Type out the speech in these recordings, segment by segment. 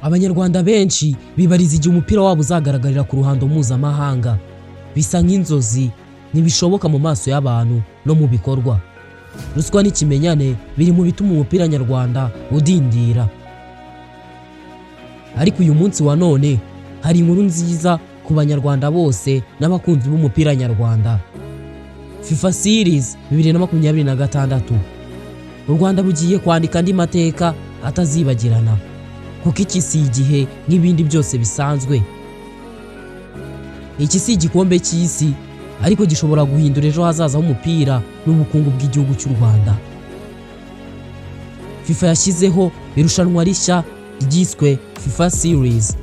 Abanyarwanda benshi bibariza igihe umupira wabo uzagaragarira ku ruhando mpuzamahanga. Bisa nk'inzozi ntibishoboka mu maso y'abantu no mu bikorwa. Ruswa n'ikimenyane biri mu bituma umupira nyarwanda udindira. Ariko uyu munsi wa none hari inkuru nziza ku banyarwanda bose n'abakunzi b'umupira nyarwanda. FIFA Series 2026 u Rwanda bugiye kwandika andi mateka atazibagirana, kuko iki si igihe nk'ibindi byose bisanzwe. Iki si igikombe cy'isi, ariko gishobora guhindura ejo hazaza h'umupira n'ubukungu bw'igihugu cy'u Rwanda. FIFA yashyizeho irushanwa rishya ryiswe FIFA Series.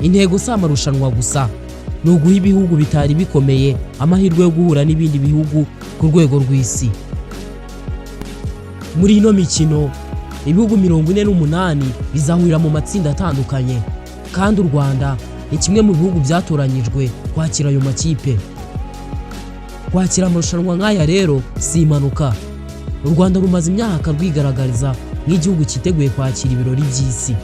Intego si amarushanwa gusa, ni uguha ibihugu bitari bikomeye amahirwe yo guhura n'ibindi bihugu ku rwego rw'isi. Muri ino mikino ibihugu 48 bizahurira mu matsinda atandukanye, kandi u Rwanda ni kimwe mu bihugu byatoranyijwe kwakira ayo makipe. Kwakira amarushanwa nk'aya rero si impanuka. U Rwanda rumaze imyaka rwigaragariza nk'igihugu cyiteguye kwakira ibirori by'isi.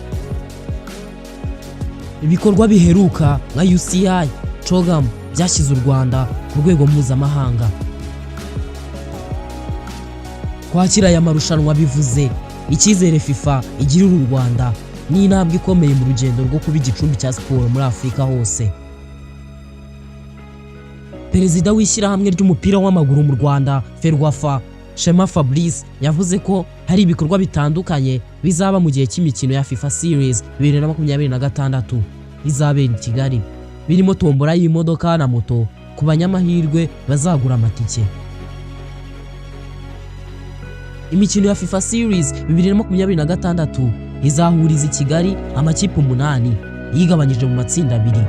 Ibikorwa biheruka nka UCI Chogam byashyize u Rwanda ku rwego mpuzamahanga. Kwakira aya marushanwa bivuze icyizere FIFA igirira u Rwanda ni intambwe ikomeye mu rugendo rwo kuba igicumbi cya siporo muri Afurika hose. Perezida w'ishyirahamwe ry'umupira w'amaguru mu Rwanda Ferwafa Shema Fabrice yavuze ko hari ibikorwa bitandukanye bizaba mu gihe cy'imikino ya FIFA Series 2026 izabera i Kigali, birimo tombora y'imodoka na moto ku banyamahirwe bazagura amatike. Imikino ya FIFA Series 2026 izahuriza i Kigali amakipe 8 yigabanyije mu matsinda 2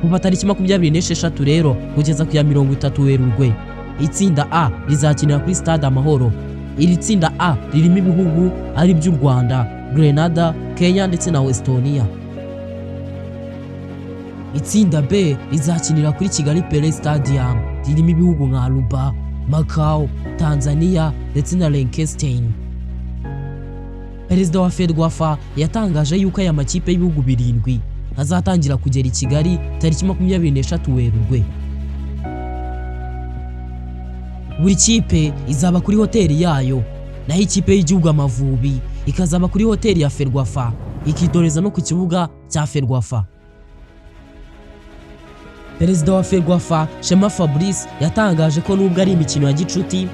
kuva tariki 26 rero kugeza ku ya 30 Werurwe. Itsinda A rizakinira kuri Stade Amahoro. Iri tsinda A ririmo ibihugu ari by'u Rwanda, Grenada, Kenya ndetse na Estonia. Itsinda B rizakinira kuri Kigali Pele Stadium, ririmo ibihugu nka Aruba, Macau, Tanzania ndetse na Liechtenstein. Perezida wa Ferwafa yatangaje yuko aya makipe y'ibihugu 7 azatangira kugera i Kigali tariki 26 Werurwe. Buri kipe izaba kuri hoteli yayo, naho ikipe y'igihugu Amavubi ikazaba kuri hoteli ya Ferwafa, ikidoreza no ku kibuga cya Ferwafa. Perezida wa Ferwafa Shema Fabrice yatangaje ko nubwo ari imikino ya gicuti,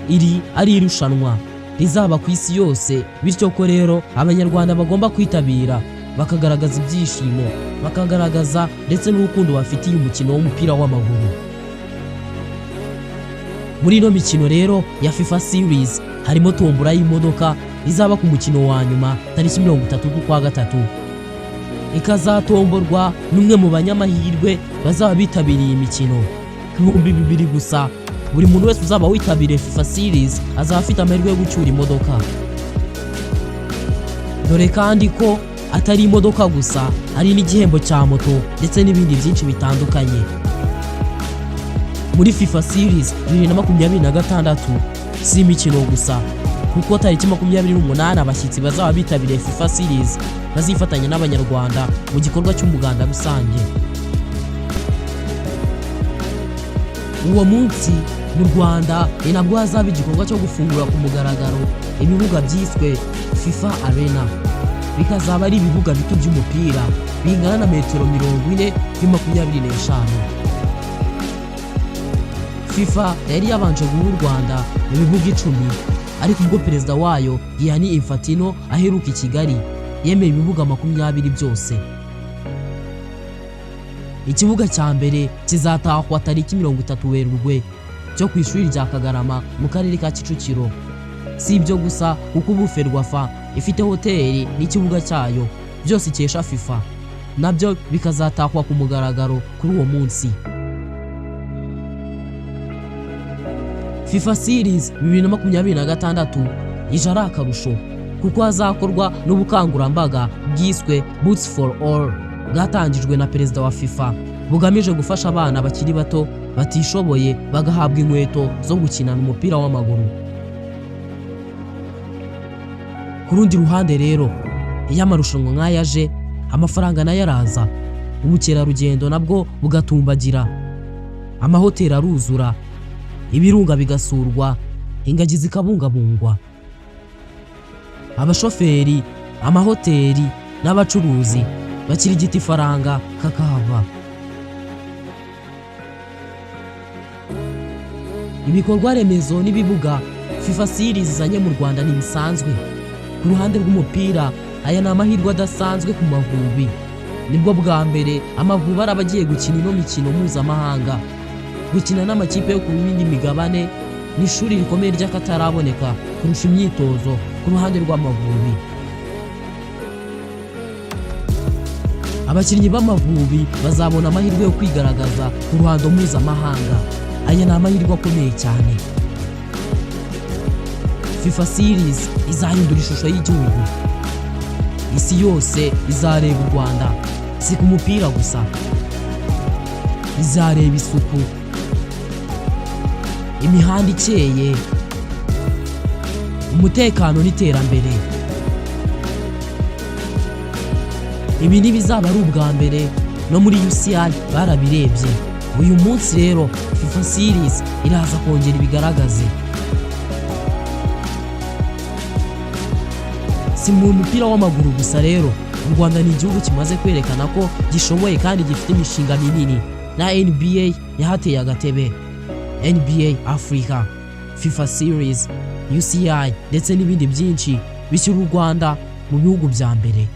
iri ari irushanwa rizaba ku isi yose, bityo ko rero abanyarwanda bagomba kwitabira bakagaragaza ibyishimo, bakagaragaza ndetse n'urukundo bafitiye umukino w'umupira w'amaguru. Muri ino mikino rero ya FIFA Series harimo tombora y'imodoka izaba ku mukino wa nyuma tariki 30/3, ikazatomborwa n'umwe mu banyamahirwe bazaba bitabiriye imikino 2,000 gusa. Buri muntu wese uzaba witabiriye FIFA Series azaba afite amahirwe yo gucyura imodoka. Dore kandi ko atari imodoka gusa, hari n'igihembo cya moto ndetse n'ibindi byinshi bitandukanye. Muri FIFA Series 2026 si imikino gusa, kuko tariki 28 abashyitsi bazaba bitabiriye FIFA Series bazifatanya n'abanyarwanda mu gikorwa cy'umuganda rusange. Uwo munsi mu Rwanda ni nabwo hazaba igikorwa cyo gufungura ku mugaragaro ibibuga byiswe FIFA Arena. Bikazaba ari ibibuga bito by'umupira bingana na metero 40 kuri 25. FIFA yari yabanje guha u Rwanda ibibuga 10, ariko ubwo perezida wayo Gianni Infantino aheruka i Kigali yemeye ibibuga 20 byose. Ikibuga cya mbere kizatahwa tariki 30 Werurwe cyo ku ishuri rya Kagarama mu karere ka Kicukiro. Si ibyo gusa, kuko ubu Ferwafa ifite hoteli n'ikibuga cyayo byose ikesha FIFA, nabyo bikazatahwa ku mugaragaro kuri uwo munsi. FIFA Series 2026 ije ari akarusho, kuko hazakorwa n'ubukangurambaga bwiswe Boots for All bwatangijwe na perezida wa FIFA, bugamije gufasha abana bakiri bato batishoboye bagahabwa inkweto zo gukinana umupira w'amaguru. Ku rundi ruhande rero, iyo amarushanwa nk'ayaje amafaranga nayo araza, ubukerarugendo nabwo bugatumbagira, amahoteli aruzura, ibirunga bigasurwa, ingagi zikabungabungwa, abashoferi, amahoteli n'abacuruzi bakirigita ifaranga kakahava. Ibikorwa remezo n'ibibuga FIFA series izanye mu Rwanda ntibisanzwe. Ku ruhande rw'umupira aya ni amahirwe adasanzwe ku Mavubi. Nibwo bwa mbere Amavubi araba agiye gukina ino mikino mpuzamahanga. Gukina n'amakipe yo ku yindi migabane ni ishuri rikomeye ry'akataraboneka kurusha imyitozo ku ruhande rw'Amavubi. Abakinnyi b'Amavubi bazabona amahirwe yo kwigaragaza ku ruhando mpuzamahanga. Aya ni amahirwe akomeye cyane. FIFA series izahindura ishusho y'igihugu. Isi yose izareba u Rwanda, si ku mupira gusa. Izareba isuku, imihanda ikeye, umutekano n'iterambere. Ibi ntibizaba ari ubwa mbere, no muri UCI barabirebye. Uyu munsi rero FIFA series iraza kongera ibigaragaze. Si mu mupira w'amaguru gusa rero, u Rwanda ni igihugu kimaze kwerekana ko gishoboye kandi gifite imishinga minini. Na NBA yahateye agatebe, NBA Africa, FIFA series, UCI ndetse n'ibindi byinshi bishyira u Rwanda mu bihugu bya mbere.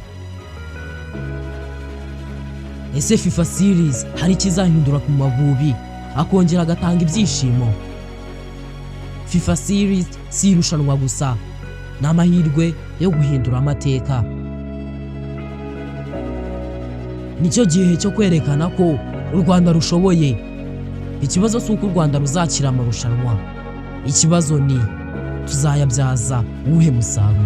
Ese FIFA series hari ikizahindura ku Mavubi akongera agatanga ibyishimo? FIFA series si irushanwa gusa, ni amahirwe yo guhindura amateka. Nicyo gihe cyo kwerekana ko u Rwanda rushoboye. Ikibazo si uko u Rwanda ruzakira amarushanwa, ikibazo ni tuzayabyaza uwuhe musaruro.